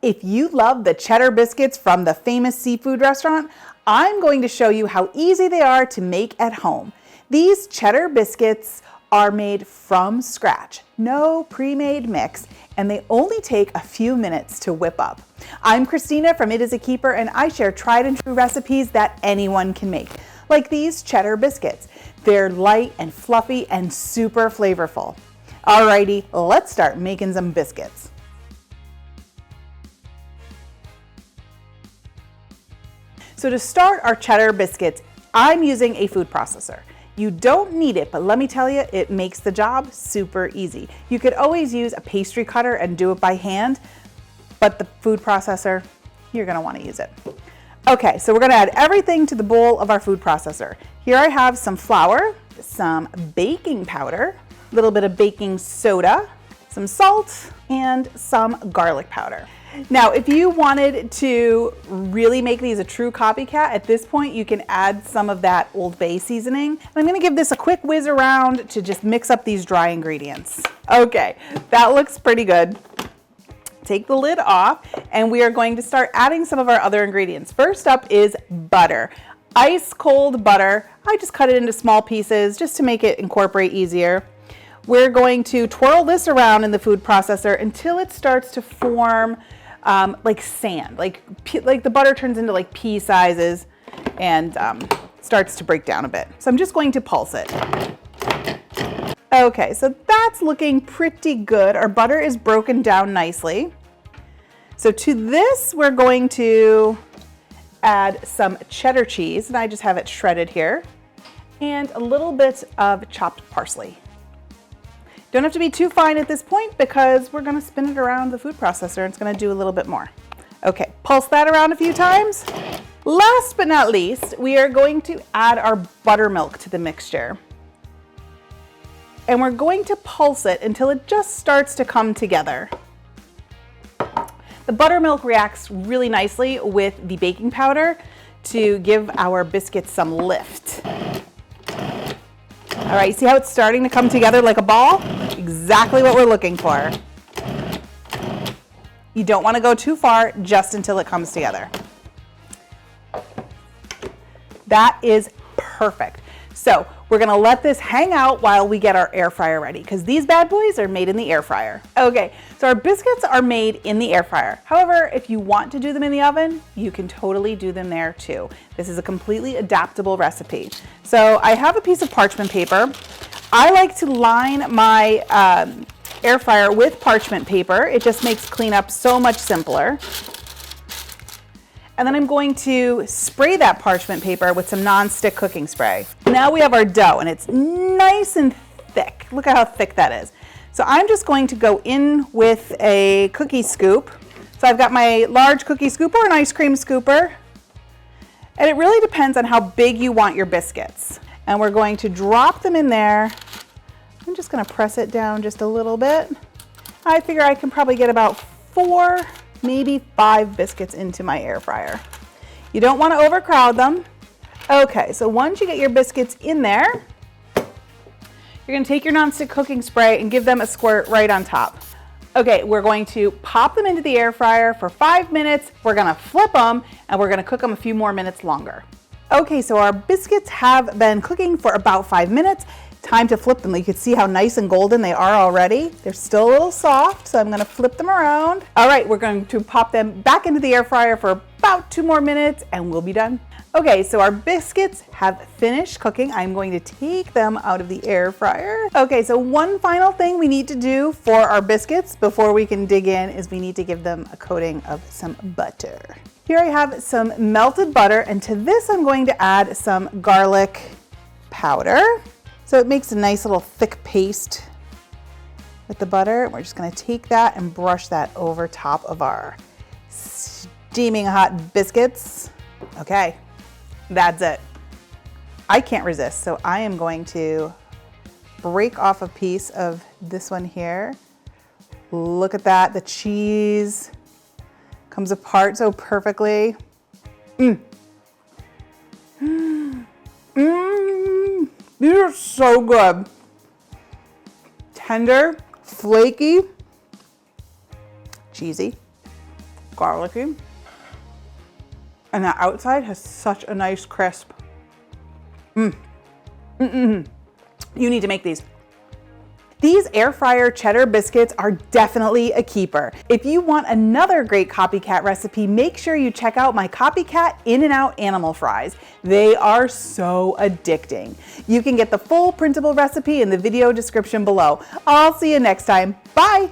If you love the cheddar biscuits from the famous seafood restaurant, I'm going to show you how easy they are to make at home. These cheddar biscuits are made from scratch, no pre-made mix, and they only take a few minutes to whip up. I'm Christina from It Is a Keeper, and I share tried and true recipes that anyone can make, like these cheddar biscuits. They're light and fluffy and super flavorful. Alrighty, let's start making some biscuits. So to start our cheddar biscuits, I'm using a food processor. You don't need it, but let me tell you, it makes the job super easy. You could always use a pastry cutter and do it by hand, but the food processor, you're gonna wanna use it. Okay, so we're gonna add everything to the bowl of our food processor. Here I have some flour, some baking powder, a little bit of baking soda, some salt, and some garlic powder. Now, if you wanted to really make these a true copycat, at this point you can add some of that Old Bay seasoning. And I'm gonna give this a quick whiz around to just mix up these dry ingredients. Okay, that looks pretty good. Take the lid off, and we are going to start adding some of our other ingredients. First up is butter. Ice cold butter. I just cut it into small pieces just to make it incorporate easier. We're going to twirl this around in the food processor until it starts to form like sand, like the butter turns into like pea sizes and starts to break down a bit. So I'm just going to pulse it. Okay, so that's looking pretty good. Our butter is broken down nicely. So to this, we're going to add some cheddar cheese, and I just have it shredded here, and a little bit of chopped parsley. Don't have to be too fine at this point because we're gonna spin it around the food processor and it's gonna do a little bit more. Okay, pulse that around a few times. Last but not least, we are going to add our buttermilk to the mixture. And we're going to pulse it until it just starts to come together. The buttermilk reacts really nicely with the baking powder to give our biscuits some lift. All right, see how it's starting to come together like a ball? Exactly what we're looking for. You don't want to go too far, just until it comes together. That is perfect. So we're gonna let this hang out while we get our air fryer ready, because these bad boys are made in the air fryer. Okay, so our biscuits are made in the air fryer. However, if you want to do them in the oven, you can totally do them there too. This is a completely adaptable recipe. So I have a piece of parchment paper. I like to line my air fryer with parchment paper. It just makes cleanup so much simpler. And then I'm going to spray that parchment paper with some non-stick cooking spray. Now we have our dough, and it's nice and thick. Look at how thick that is. So I'm just going to go in with a cookie scoop. So I've got my large cookie scoop or an ice cream scooper. And it really depends on how big you want your biscuits. And we're going to drop them in there. I'm just gonna press it down just a little bit. I figure I can probably get about 4, maybe 5 biscuits into my air fryer. You don't want to overcrowd them. Okay, so once you get your biscuits in there, you're going to take your nonstick cooking spray and give them a squirt right on top. Okay, we're going to pop them into the air fryer for 5 minutes. We're going to flip them and we're going to cook them a few more minutes longer. Okay, so our biscuits have been cooking for about 5 minutes. Time to flip them. You can see how nice and golden they are already. They're still a little soft, so I'm gonna flip them around. All right, we're going to pop them back into the air fryer for about 2 more minutes and we'll be done. Okay, so our biscuits have finished cooking. I'm going to take them out of the air fryer. Okay, so one final thing we need to do for our biscuits before we can dig in is we need to give them a coating of some butter. Here I have some melted butter, and to this I'm going to add some garlic powder. So it makes a nice little thick paste with the butter. We're just gonna take that and brush that over top of our steaming hot biscuits. Okay, that's it. I can't resist, so I am going to break off a piece of this one here. Look at that, the cheese comes apart so perfectly. These are so good. Tender, flaky, cheesy. garlicky. And the outside has such a nice crisp. You need to make these. These air fryer cheddar biscuits are definitely a keeper. If you want another great copycat recipe, make sure you check out my copycat In-N-Out animal fries. They are so addicting. You can get the full printable recipe in the video description below. I'll see you next time. Bye.